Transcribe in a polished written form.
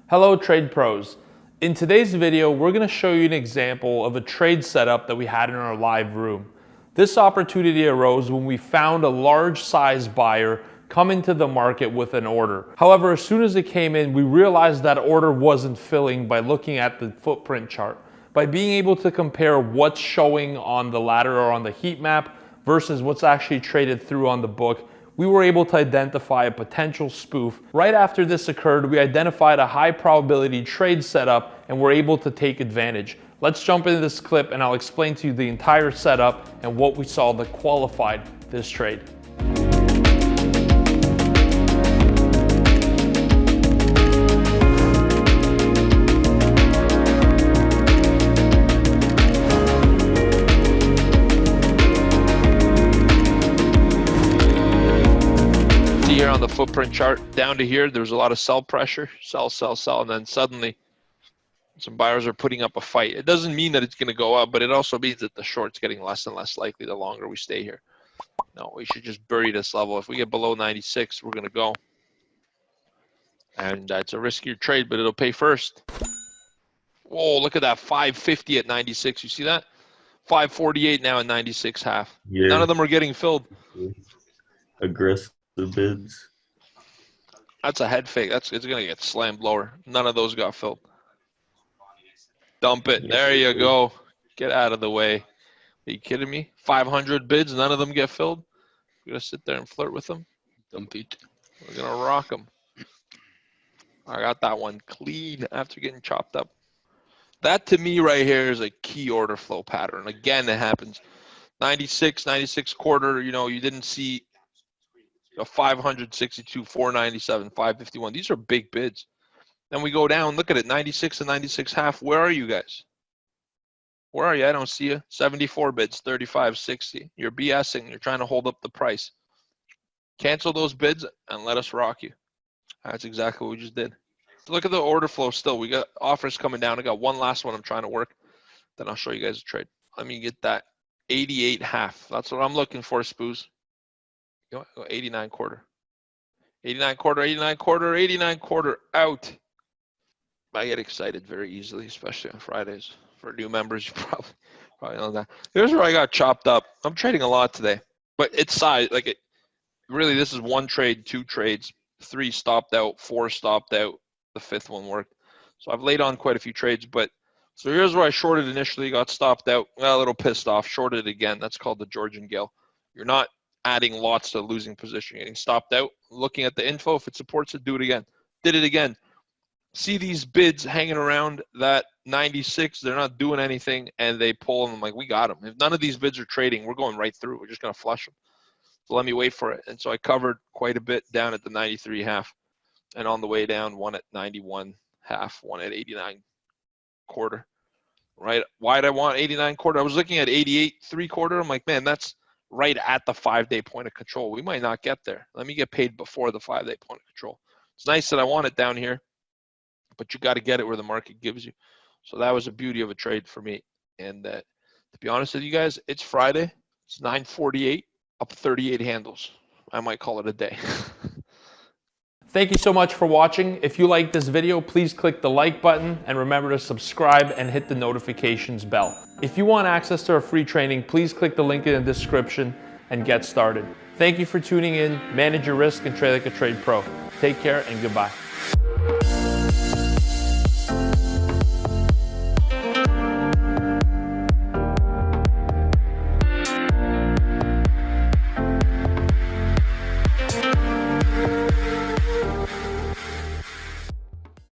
Hello trade pros. In today's video, we're going to show you an example of a trade setup that we had in our live room. This opportunity arose when we found a large size buyer come into the market with an order. However, as soon as it came in, we realized that order wasn't filling by looking at the footprint chart. By being able to compare what's showing on the ladder or on the heat map versus what's actually traded through on the book, we were able to identify a potential spoof. Right after this occurred, we identified a high probability trade setup and were able to take advantage. Let's jump into this clip and I'll explain to you the entire setup and what we saw that qualified this trade. Here on the footprint chart, down to here, there was a lot of sell pressure, sell, and then suddenly some buyers are putting up a fight. It doesn't mean that it's going to go up, but it also means that the short's getting less and less likely the longer we stay here. No, we should just bury this level. If we get below 96, we're going to go. And it's a riskier trade, but it'll pay first. Whoa, look at that, 550 at 96. You see that? 548 now at 96 half. Yeah. None of them are getting filled. Aggressive bids. That's a head fake. It's gonna get slammed lower. None of those got filled. Dump it. Yes, there you go. Get out of the way. Are you kidding me? 500 bids, none of them get filled. We're gonna sit there and flirt with them. Dump it. We're gonna rock them. I got that one clean after getting chopped up. That to me right here is a key order flow pattern. Again, it happens. 96 quarter. You know, you didn't see a 562, 497, 551. These are big bids. Then we go down, look at it, 96 and 96 half. Where are you guys? Where are you? I don't see you. 74 bids, 35, 60. You're BSing. You're trying to hold up the price. Cancel those bids and let us rock you. That's exactly what we just did. Look at the order flow still. We got offers coming down. I got one last one I'm trying to work. Then I'll show you guys a trade. Let me get that 88 half. That's what I'm looking for, Spoos. 89 quarter. 89 quarter, 89 quarter, 89 quarter out. I get excited very easily, especially on Fridays. For new members, you probably know that. Here's where I got chopped up. I'm trading a lot today, but it's size. Like it, really, this is one trade, two trades, 3 stopped out, 4 stopped out. The 5th one worked. So I've laid on quite a few trades, but so here's where I shorted initially, got stopped out, got a little pissed off, shorted again. That's called the Georgian Gale. You're not adding lots to losing position. You're getting stopped out, looking at the info. If it supports it, do it again. Did it again. See these bids hanging around that 96, they're not doing anything, and they pull them. I'm like, we got them. If none of these bids are trading, we're going right through. We're just going to flush them. So let me wait for it. And so I covered quite a bit down at the 93 half, and on the way down, one at 91 half, one at 89 quarter. Right? Why did I want 89 quarter? I was looking at 88 3/4. I'm like, man, that's right at the 5-day point of control. We might not get there. Let me get paid before the 5-day point of control. It's nice that I want it down here, but you got to get it where the market gives you. So that was a beauty of a trade for me. And to be honest with you guys, it's Friday. It's 9:48, up 38 handles. I might call it a day. Thank you so much for watching. If you like this video, please click the like button and remember to subscribe and hit the notifications bell. If you want access to our free training, please click the link in the description and get started. Thank you for tuning in. Manage your risk and trade like a trade pro. Take care and goodbye.